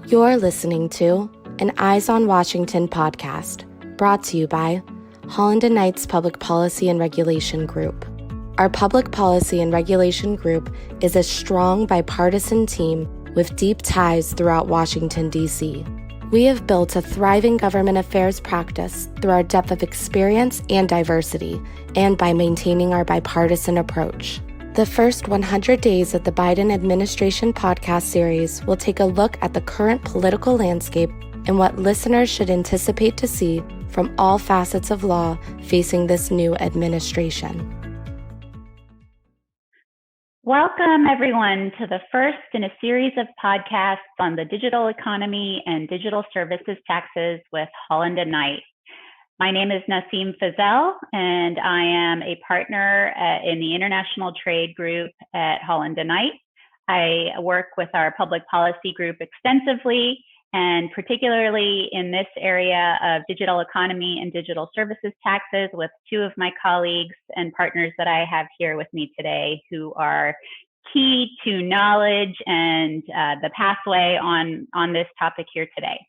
You're listening to an Eyes on Washington podcast, brought to you by Holland & Knight's Public Policy and Regulation Group. Our Public Policy and Regulation Group is a strong bipartisan team with deep ties throughout Washington, D.C. We have built a thriving government affairs practice through our depth of experience and diversity, and by maintaining our bipartisan approach. The first 100 days of the Biden administration podcast series will take a look at the current political landscape and what listeners should anticipate to see from all facets of law facing this new administration. Welcome, everyone, to the first in a series of podcasts on the digital economy and digital services taxes with Holland & Knight. My name is Nasim Fussell, and I am a partner in the International Trade Group at Holland & Knight. I work with our public policy group extensively, and particularly in this area of digital economy and digital services taxes with two of my colleagues and partners that I have here with me today who are key to knowledge and the pathway on this topic here today.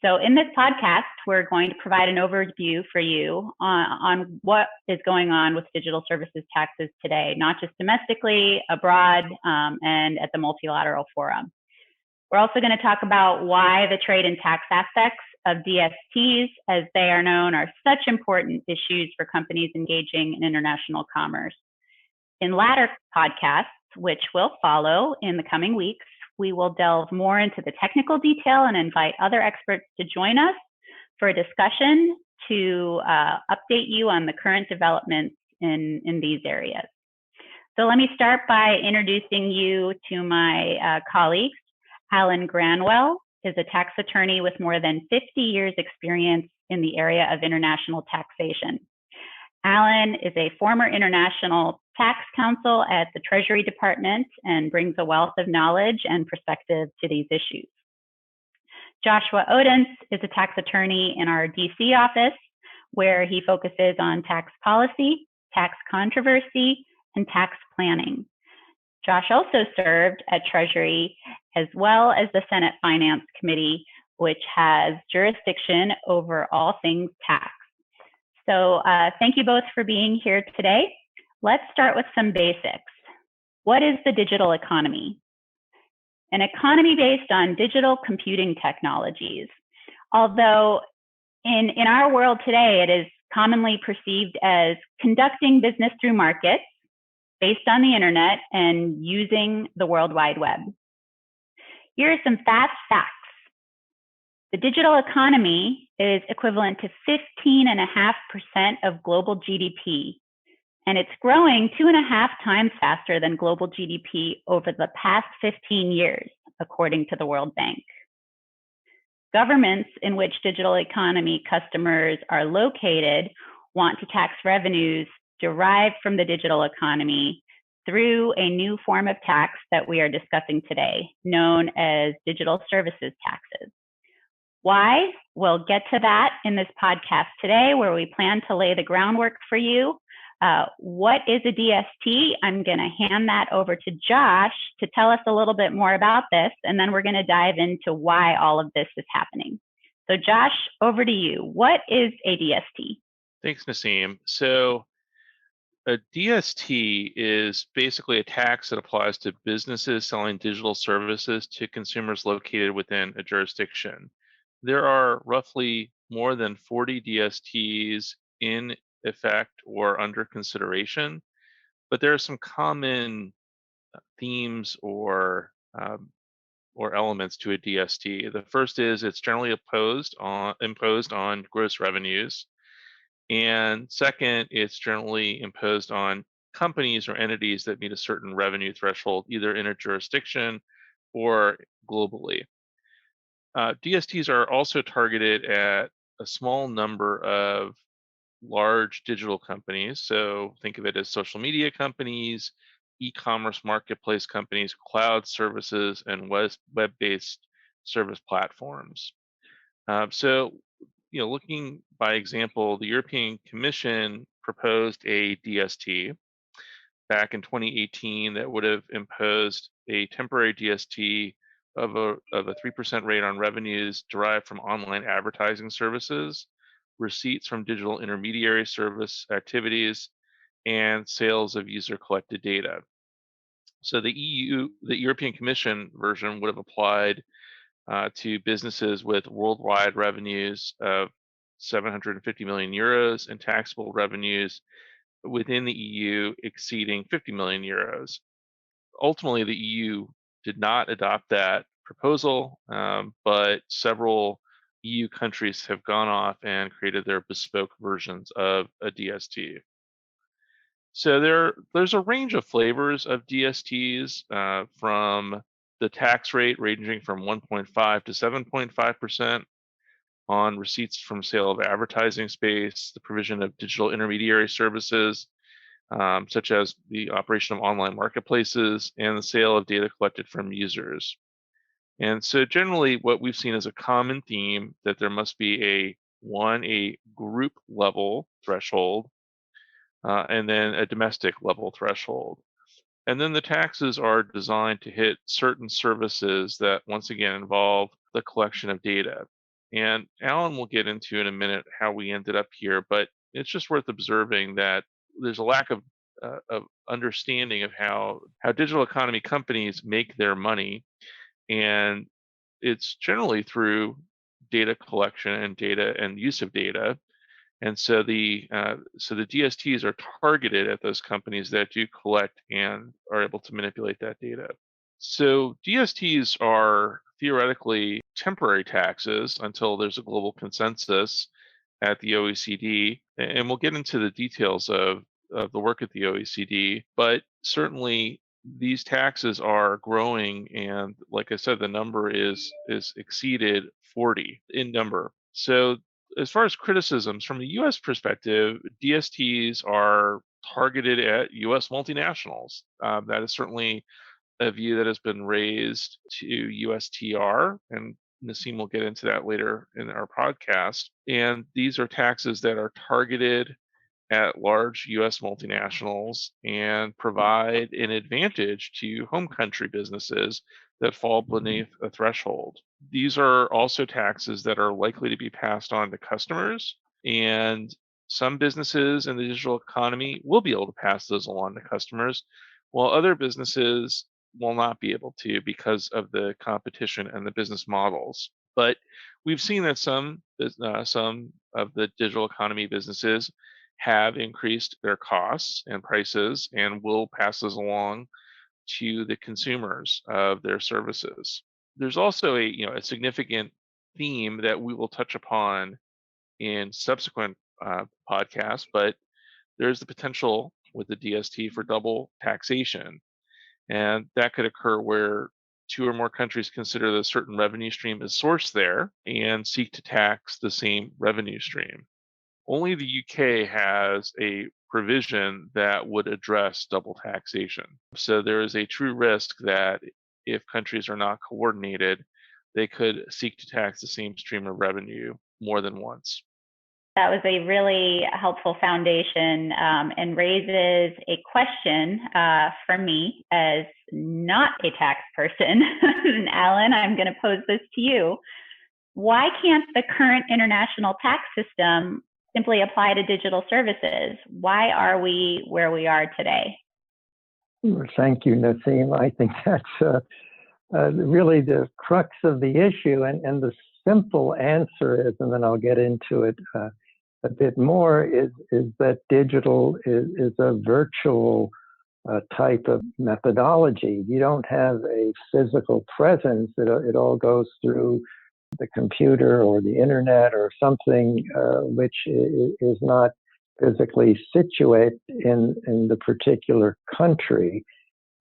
So in this podcast, we're going to provide an overview for you on what is going on with digital services taxes today, not just domestically, abroad, and at the multilateral forum. We're also going to talk about why the trade and tax aspects of DSTs, as they are known, are such important issues for companies engaging in international commerce. In latter podcasts, which will follow in the coming weeks, we will delve more into the technical detail and invite other experts to join us for a discussion to update you on the current developments in these areas. So let me start by introducing you to my colleagues. Alan Granwell is a tax attorney with more than 50 years experience in the area of international taxation. Alan is a former international tax counsel at the Treasury Department and brings a wealth of knowledge and perspective to these issues. Joshua Odintz is a tax attorney in our DC office, where he focuses on tax policy, tax controversy, and tax planning. Josh also served at Treasury as well as the Senate Finance Committee, which has jurisdiction over all things tax. So thank you both for being here today. Let's start with some basics. What is the digital economy? An economy based on digital computing technologies. Although in our world today, it is commonly perceived as conducting business through markets based on the internet and using the World Wide Web. Here are some fast facts. The digital economy is equivalent to 15.5% of global GDP, and it's growing 2.5 times faster than global GDP over the past 15 years, according to the World Bank. Governments in which digital economy customers are located want to tax revenues derived from the digital economy through a new form of tax that we are discussing today, known as digital services taxes. Why? We'll get to that in this podcast today, where we plan to lay the groundwork for you. What is a DST? I'm going to hand that over to Josh to tell us a little bit more about this, and then we're going to dive into why all of this is happening. So Josh, over to you. What is a DST? Thanks, Nasim. So a DST is basically a tax that applies to businesses selling digital services to consumers located within a jurisdiction. There are roughly more than 40 DSTs in effect or under consideration, but there are some common themes or elements to a DST. The first is it's generally imposed on gross revenues, and second, it's generally imposed on companies or entities that meet a certain revenue threshold, either in a jurisdiction or globally. DSTs are also targeted at a small number of large digital companies. So think of it as social media companies, e-commerce marketplace companies, cloud services, and web-based service platforms. Looking by example, the European Commission proposed a DST back in 2018 that would have imposed a temporary DST of a 3% rate on revenues derived from online advertising services, receipts from digital intermediary service activities, and sales of user collected data. So the European Commission version would have applied to businesses with worldwide revenues of 750 million euros and taxable revenues within the EU exceeding 50 million euros. Ultimately, the EU did not adopt that proposal, but several EU countries have gone off and created their bespoke versions of a DST. So there's a range of flavors of DSTs, from the tax rate ranging from 1.5 to 7.5% on receipts from sale of advertising space, the provision of digital intermediary services, such as the operation of online marketplaces, and the sale of data collected from users. And so generally what we've seen as a common theme that there must be a group level threshold, and then a domestic level threshold. And then the taxes are designed to hit certain services that once again involve the collection of data. And Alan will get into in a minute how we ended up here, but it's just worth observing that there's a lack of understanding of how digital economy companies make their money, and it's generally through data collection and data and use of data. And so the DSTs are targeted at those companies that do collect and are able to manipulate that data. So DSTs are theoretically temporary taxes until there's a global consensus at the OECD, and we'll get into the details of the work at the OECD. But certainly these taxes are growing, and like I said, the number is exceeded 40 in number. So as far as criticisms from a US perspective, DSTs are targeted at US multinationals. That is certainly a view that has been raised to USTR, and Nasim will get into that later in our podcast. And these are taxes that are targeted at large US multinationals and provide an advantage to home country businesses that fall beneath a threshold. These are also taxes that are likely to be passed on to customers, and some businesses in the digital economy will be able to pass those along to customers, while other businesses will not be able to because of the competition and the business models. But we've seen that some of the digital economy businesses have increased their costs and prices and will pass those along to the consumers of their services. There's also a significant theme that we will touch upon in subsequent podcasts, but there's the potential with the DST for double taxation. And that could occur where two or more countries consider that a certain revenue stream is sourced there and seek to tax the same revenue stream. Only the UK has a provision that would address double taxation. So there is a true risk that if countries are not coordinated, they could seek to tax the same stream of revenue more than once. That was a really helpful foundation, and raises a question for me as not a tax person. Alan, I'm going to pose this to you. Why can't the current international tax system simply apply to digital services? Why are we where we are today? Thank you, Nasim. I think that's really the crux of the issue, and the simple answer is, and then I'll get into it a bit more, is that digital is a virtual type of methodology. You don't have a physical presence. It all goes through the computer or the internet or something which is not physically situate in the particular country.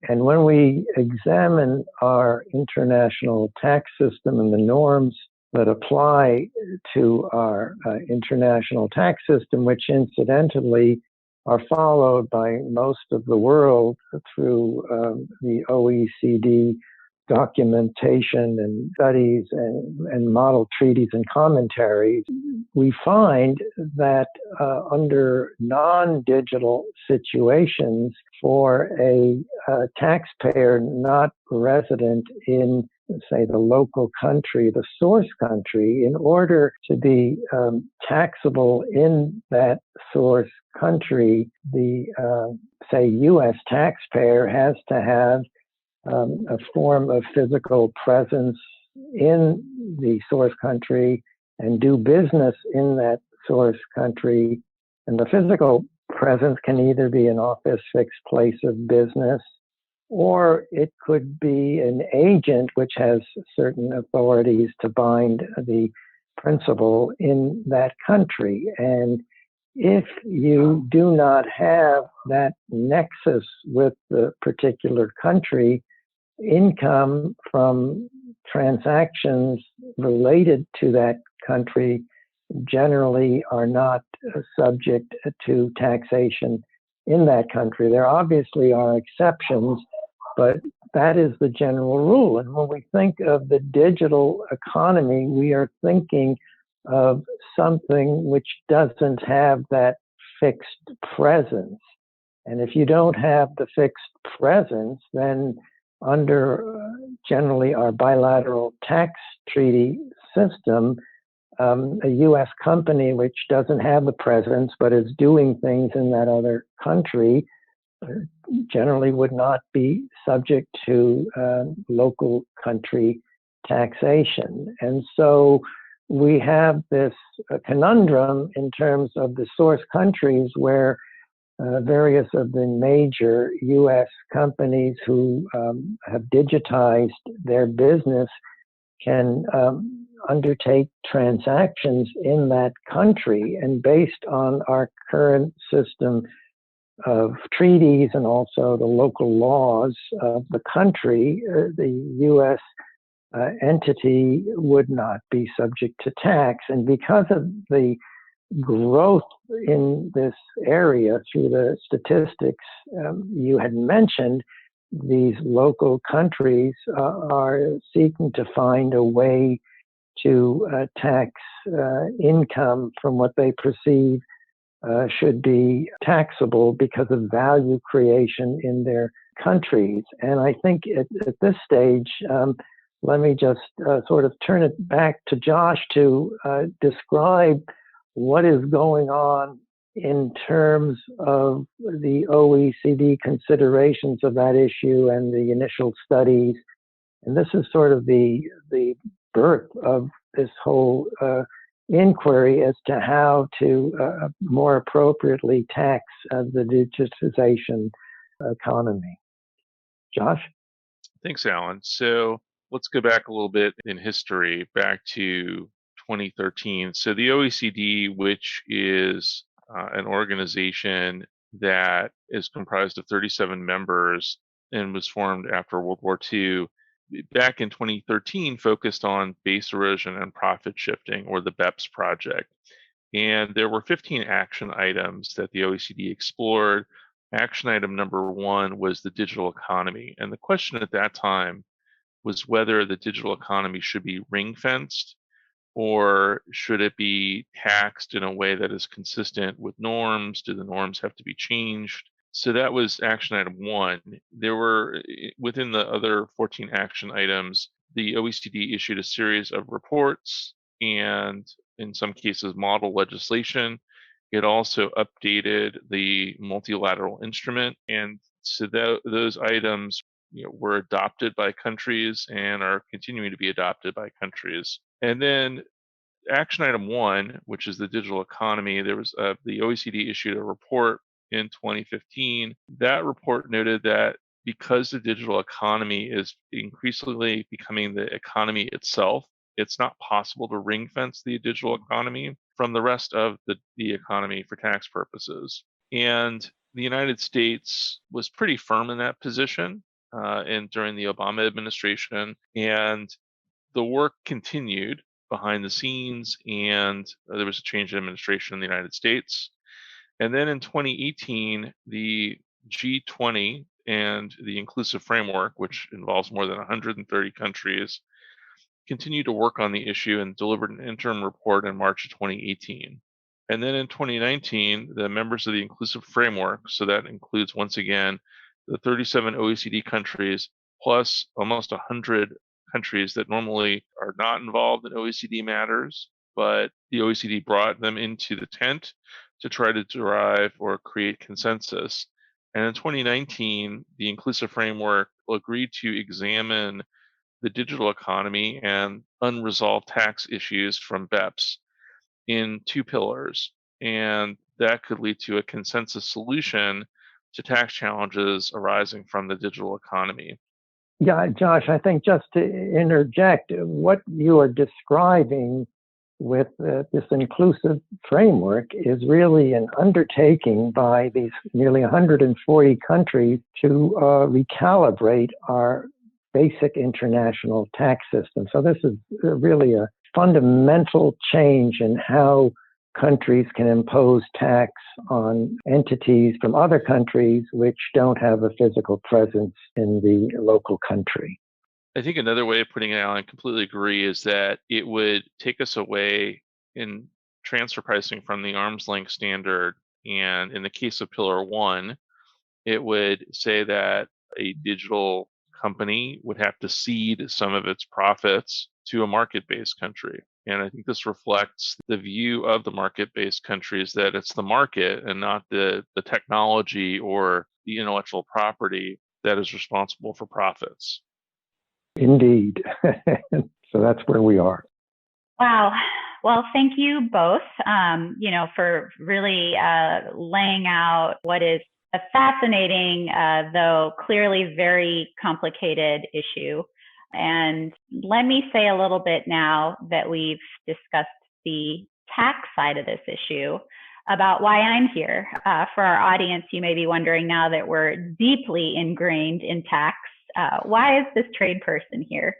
And when we examine our international tax system and the norms that apply to our international tax system, which incidentally are followed by most of the world through the OECD documentation and studies and model treaties and commentaries, we find that under non-digital situations, for a taxpayer not resident in say, the local country, the source country, in order to be taxable in that source country, the, say, U.S. taxpayer has to have a form of physical presence in the source country and do business in that source country. And the physical presence can either be an office, fixed place of business, or it could be an agent which has certain authorities to bind the principal in that country. And if you do not have that nexus with the particular country, income from transactions related to that country generally are not subject to taxation in that country. There obviously are exceptions, but that is the general rule. And when we think of the digital economy, we are thinking of something which doesn't have that fixed presence. And if you don't have the fixed presence, then under generally our bilateral tax treaty system, a U.S. company which doesn't have the presence but is doing things in that other country generally would not be subject to local country taxation. And so we have this conundrum in terms of the source countries where various of the major U.S. companies who have digitized their business can undertake transactions in that country. And based on our current system of treaties and also the local laws of the country, the U.S. Entity would not be subject to tax. And because of the growth in this area through the statistics you had mentioned, these local countries are seeking to find a way to tax income from what they perceive should be taxable because of value creation in their countries. And I think at this stage, let me just sort of turn it back to Josh to describe what is going on in terms of the OECD considerations of that issue and the initial studies. And this is sort of the birth of this whole inquiry as to how to more appropriately tax the digitization economy. Josh? Thanks, Alan. So let's go back a little bit in history, back to 2013. So the OECD, which is an organization that is comprised of 37 members and was formed after World War II, back in 2013 focused on base erosion and profit shifting, or the BEPS project. And there were 15 action items that the OECD explored. Action item number 1 was the digital economy. And the question at that time was whether the digital economy should be ring-fenced or should it be taxed in a way that is consistent with norms? Do the norms have to be changed? So that was action item 1. There were, within the other 14 action items, the OECD issued a series of reports and, in some cases, model legislation. It also updated the multilateral instrument. And so those items were adopted by countries and are continuing to be adopted by countries. And then action item 1, which is the digital economy, there was the OECD issued a report in 2015. That report noted that because the digital economy is increasingly becoming the economy itself, it's not possible to ring fence the digital economy from the rest of the economy for tax purposes. And the United States was pretty firm in that position during the Obama administration, and the work continued behind the scenes, and there was a change in administration in the United States. And then in 2018, the G20 and the Inclusive Framework, which involves more than 130 countries, continued to work on the issue and delivered an interim report in March of 2018. And then in 2019, the members of the Inclusive Framework, so that includes, once again, the 37 OECD countries, plus almost 100 countries that normally are not involved in OECD matters, but the OECD brought them into the tent to try to derive or create consensus. And in 2019, the inclusive framework agreed to examine the digital economy and unresolved tax issues from BEPS in two pillars. And that could lead to a consensus solution to tax challenges arising from the digital economy. Yeah, Josh, I think just to interject, what you are describing with this inclusive framework is really an undertaking by these nearly 140 countries to recalibrate our basic international tax system. So this is really a fundamental change in how countries can impose tax on entities from other countries which don't have a physical presence in the local country. I think another way of putting it, Alan, I completely agree, is that it would take us away in transfer pricing from the arm's length standard. And in the case of Pillar 1, it would say that a digital company would have to cede some of its profits to a market-based country. And I think this reflects the view of the market-based countries that it's the market and not the technology or the intellectual property that is responsible for profits. Indeed. So that's where we are. Wow. Well, thank you both, for really laying out what is a fascinating, though clearly very complicated issue. And let me say a little bit now that we've discussed the tax side of this issue about why I'm here. For our audience, you may be wondering now that we're deeply ingrained in tax, why is this trade person here?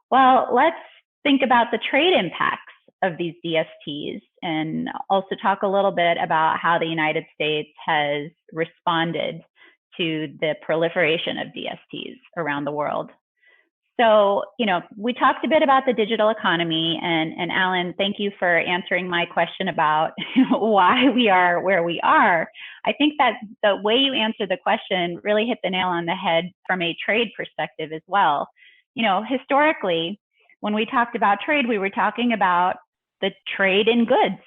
Well, let's think about the trade impacts of these DSTs and also talk a little bit about how the United States has responded to the proliferation of DSTs around the world. So, we talked a bit about the digital economy, and Alan, thank you for answering my question about why we are where we are. I think that the way you answered the question really hit the nail on the head from a trade perspective as well. Historically, when we talked about trade, we were talking about the trade in goods,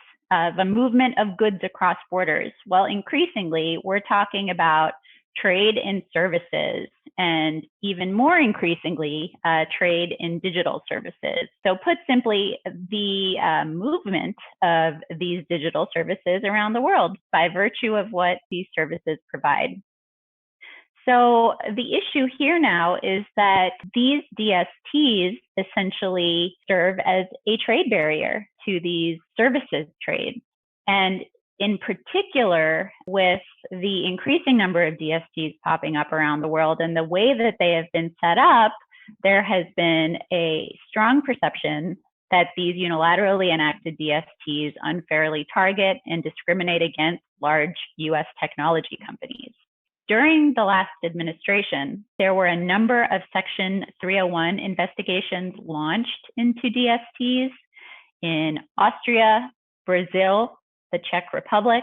the movement of goods across borders. Well, increasingly, we're talking about trade in services, and even more increasingly, trade in digital services. So put simply, the movement of these digital services around the world by virtue of what these services provide. So the issue here now is that these DSTs essentially serve as a trade barrier to these services trades. And in particular, with the increasing number of DSTs popping up around the world and the way that they have been set up, there has been a strong perception that these unilaterally enacted DSTs unfairly target and discriminate against large US technology companies. During the last administration, there were a number of Section 301 investigations launched into DSTs in Austria, Brazil, the Czech Republic,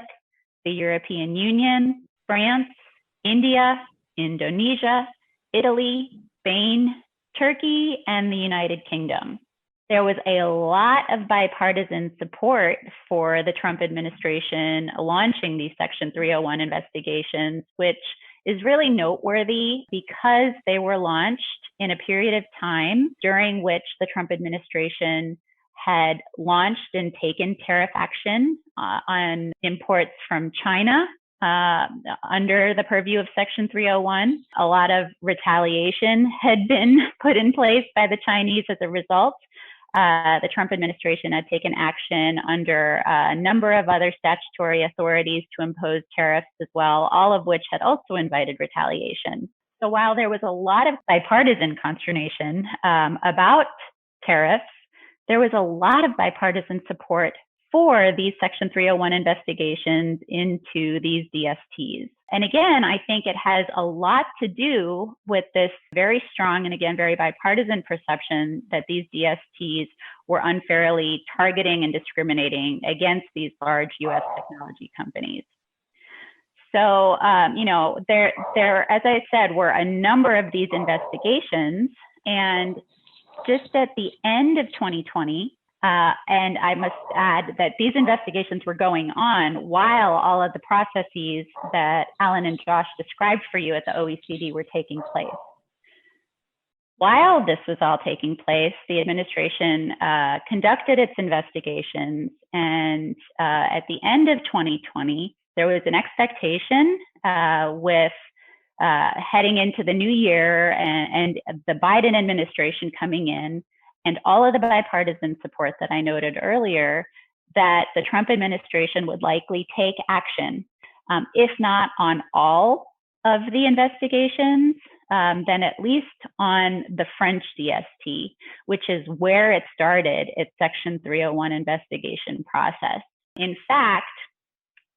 the European Union, France, India, Indonesia, Italy, Spain, Turkey, and the United Kingdom. There was a lot of bipartisan support for the Trump administration launching these Section 301 investigations, which is really noteworthy because they were launched in a period of time during which the Trump administration had launched and taken tariff action on imports from China under the purview of Section 301. A lot of retaliation had been put in place by the Chinese as a result. The Trump administration had taken action under a number of other statutory authorities to impose tariffs as well, all of which had also invited retaliation. So while there was a lot of bipartisan consternation about tariffs, there was a lot of bipartisan support for these Section 301 investigations into these DSTs. And again, I think it has a lot to do with this very strong and again, very bipartisan perception that these DSTs were unfairly targeting and discriminating against these large US technology companies. So, there, as I said, were a number of these investigations, and just at the end of 2020, and I must add that these investigations were going on while all of the processes that Alan and Josh described for you at the OECD were taking place. While this was all taking place, the administration conducted its investigations, and at the end of 2020, there was an expectation with heading into the new year and the Biden administration coming in, and all of the bipartisan support that I noted earlier, that the Trump administration would likely take action, if not on all of the investigations, then at least on the French DST, which is where it started its Section 301 investigation process. In fact,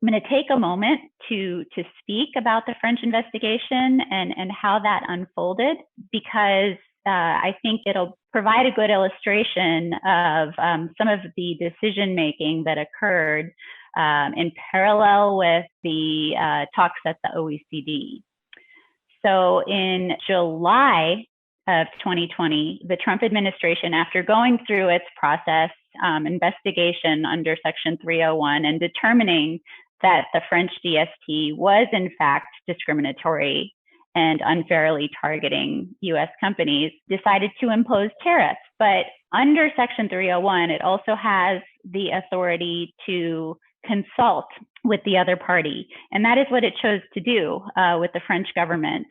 I'm going to take a moment to speak about the French investigation and how that unfolded, because I think it'll provide a good illustration of some of the decision making that occurred in parallel with the talks at the OECD. So in July of 2020, the Trump administration, after going through its process investigation under Section 301 and determining that the French DST was in fact discriminatory and unfairly targeting US companies, decided to impose tariffs. But under Section 301, it also has the authority to consult with the other party. And that is what it chose to do with the French government.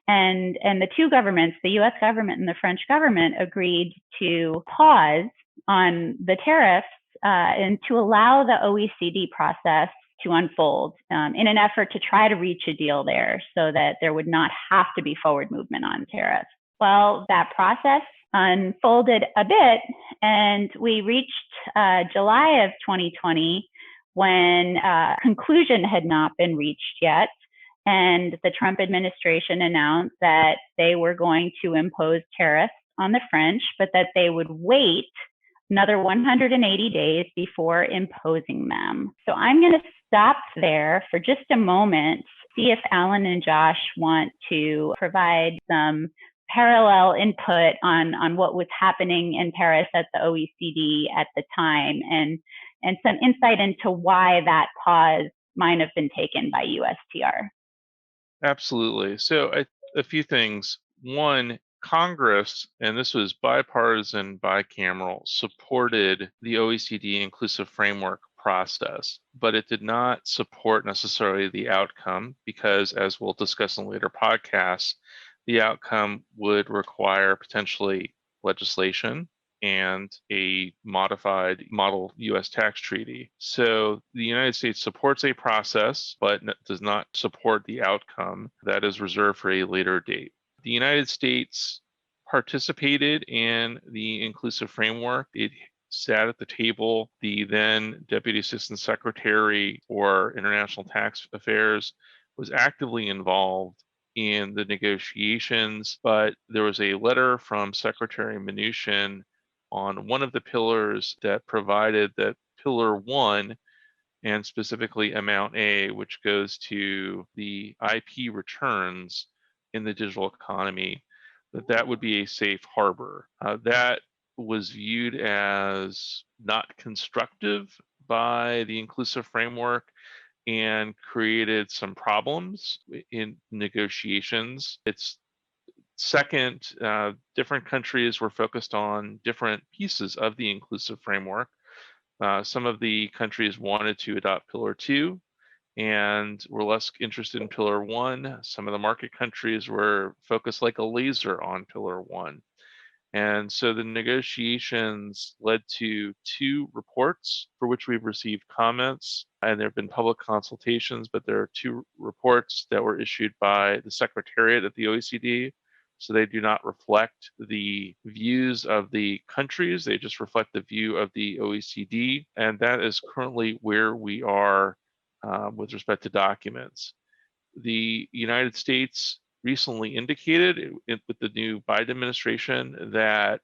And the two governments, the US government and the French government, agreed to pause on the tariffs and to allow the OECD process to unfold in an effort to try to reach a deal there so that there would not have to be forward movement on tariffs. Well, that process unfolded a bit, and we reached July of 2020 when conclusion had not been reached yet. And the Trump administration announced that they were going to impose tariffs on the French, but that they would wait another 180 days before imposing them. So I'm going to stop there for just a moment, see if Alan and Josh want to provide some parallel input on what was happening in Paris at the OECD at the time, and some insight into why that pause might have been taken by USTR. Absolutely. So a few things. One, Congress, and this was bipartisan, bicameral, supported the OECD inclusive framework process, but it did not support necessarily the outcome because, as we'll discuss in later podcasts, the outcome would require potentially legislation and a modified model U.S. tax treaty. So the United States supports a process, but does not support the outcome that is reserved for a later date. The United States participated in the inclusive framework. It sat at the table. The then Deputy Assistant Secretary for International Tax Affairs was actively involved in the negotiations, but there was a letter from Secretary Mnuchin on one of the pillars that provided that Pillar 1, and specifically Amount A, which goes to the IP returns in the digital economy, that would be a safe harbor. That was viewed as not constructive by the inclusive framework and created some problems in negotiations. It's second, different countries were focused on different pieces of the inclusive framework. Some of the countries wanted to adopt Pillar 2 and were less interested in Pillar 1. Some of the market countries were focused like a laser on Pillar 1. And so the negotiations led to 2 reports for which we've received comments, and there have been public consultations, but there are 2 reports that were issued by the Secretariat at the OECD. So they do not reflect the views of the countries, they just reflect the view of the OECD. And that is currently where we are with respect to documents. The United States recently indicated with the new Biden administration that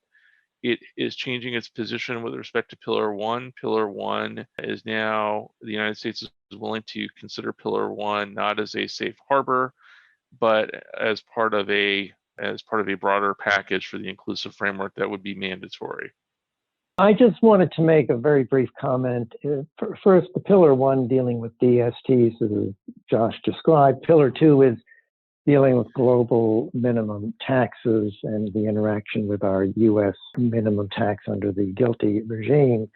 it is changing its position with respect to Pillar 1. Pillar 1 is now, the United States is willing to consider Pillar 1 not as a safe harbor, but as part of a as part of a broader package for the inclusive framework that would be mandatory. I just wanted to make a very brief comment. First, the Pillar 1 dealing with DSTs, as Josh described. Pillar 2 is dealing with global minimum taxes and the interaction with our U.S. minimum tax under the GILTI regime.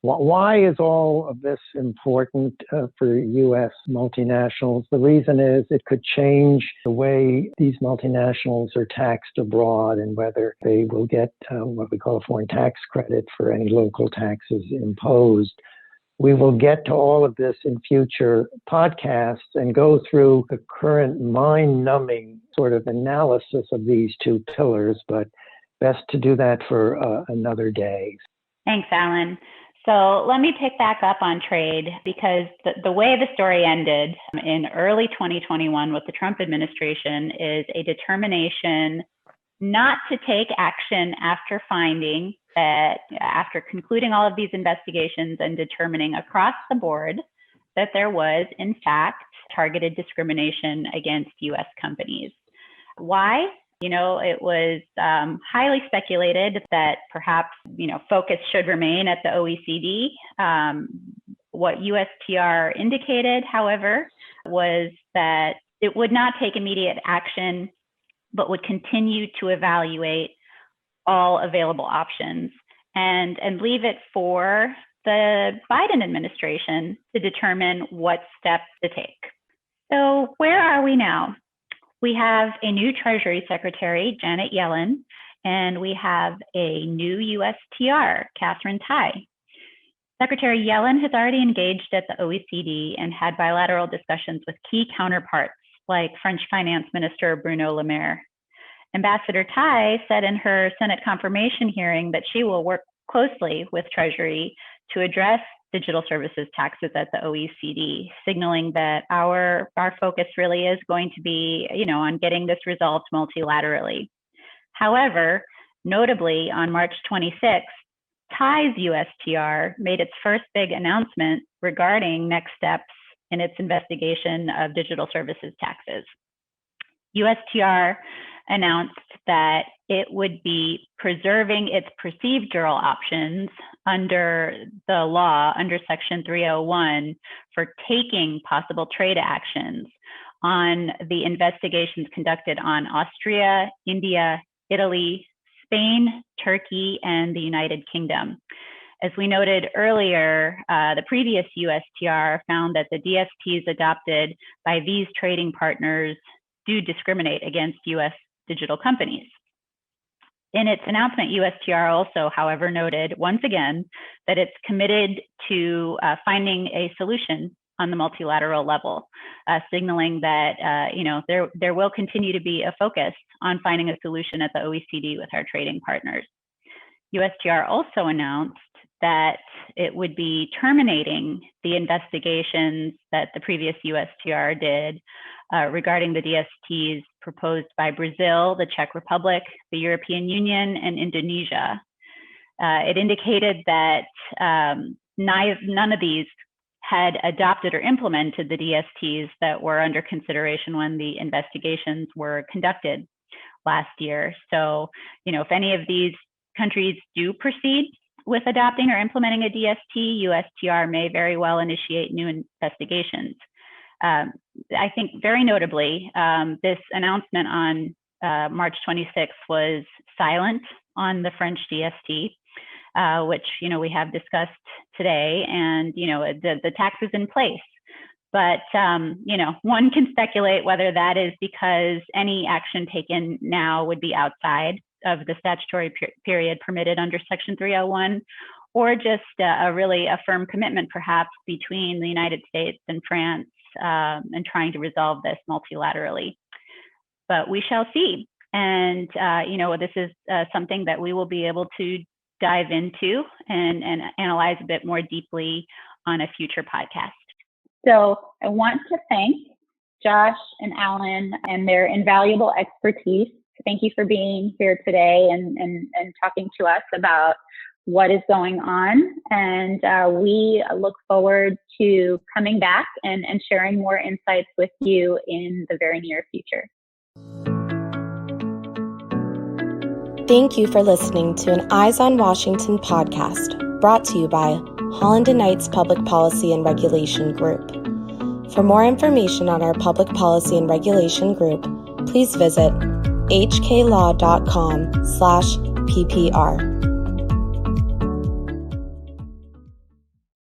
Why is all of this important for U.S. multinationals? The reason is it could change the way these multinationals are taxed abroad and whether they will get what we call a foreign tax credit for any local taxes imposed. We will get to all of this in future podcasts and go through the current mind-numbing sort of analysis of these two pillars, but best to do that for another day. Thanks, Alan. So let me pick back up on trade because the way the story ended in early 2021 with the Trump administration is a determination not to take action after finding that, after concluding all of these investigations and determining across the board that there was, in fact, targeted discrimination against U.S. companies. Why? It was highly speculated that perhaps, focus should remain at the OECD. What USTR indicated, however, was that it would not take immediate action, but would continue to evaluate all available options and leave it for the Biden administration to determine what steps to take. So where are we now? We have a new Treasury Secretary, Janet Yellen, and we have a new USTR, Catherine Tai. Secretary Yellen has already engaged at the OECD and had bilateral discussions with key counterparts like French Finance Minister Bruno Le Maire. Ambassador Tai said in her Senate confirmation hearing that she will work closely with Treasury to address digital services taxes at the OECD, signaling that our focus really is going to be, on getting this resolved multilaterally. However, notably on March 26th, Tai's USTR made its first big announcement regarding next steps in its investigation of digital services taxes. USTR announced that it would be preserving its procedural options under the law, under Section 301, for taking possible trade actions on the investigations conducted on Austria, India, Italy, Spain, Turkey, and the United Kingdom. As we noted earlier, the previous USTR found that the DSTs adopted by these trading partners do discriminate against U.S. digital companies. In its announcement, USTR also, however, noted once again that it's committed to finding a solution on the multilateral level, signaling that there will continue to be a focus on finding a solution at the OECD with our trading partners. USTR also announced that it would be terminating the investigations that the previous USTR did regarding the DSTs proposed by Brazil, the Czech Republic, the European Union, and Indonesia. It indicated that none of these had adopted or implemented the DSTs that were under consideration when the investigations were conducted last year. So, if any of these countries do proceed with adopting or implementing a DST, USTR may very well initiate new investigations. I think very notably, this announcement on March 26th was silent on the French DST, which we have discussed today, and the tax is in place. But one can speculate whether that is because any action taken now would be outside of the statutory period permitted under Section 301, or just a really firm commitment, perhaps, between the United States and France and trying to resolve this multilaterally. But we shall see. And, this is something that we will be able to dive into and analyze a bit more deeply on a future podcast. So I want to thank Josh and Alan and their invaluable expertise. Thank you for being here today and talking to us about what is going on. And we look forward to coming back and sharing more insights with you in the very near future. Thank you for listening to an Eyes on Washington podcast brought to you by Holland & Knight's Public Policy and Regulation Group. For more information on our Public Policy and Regulation Group, please visit hklaw.com/ppr.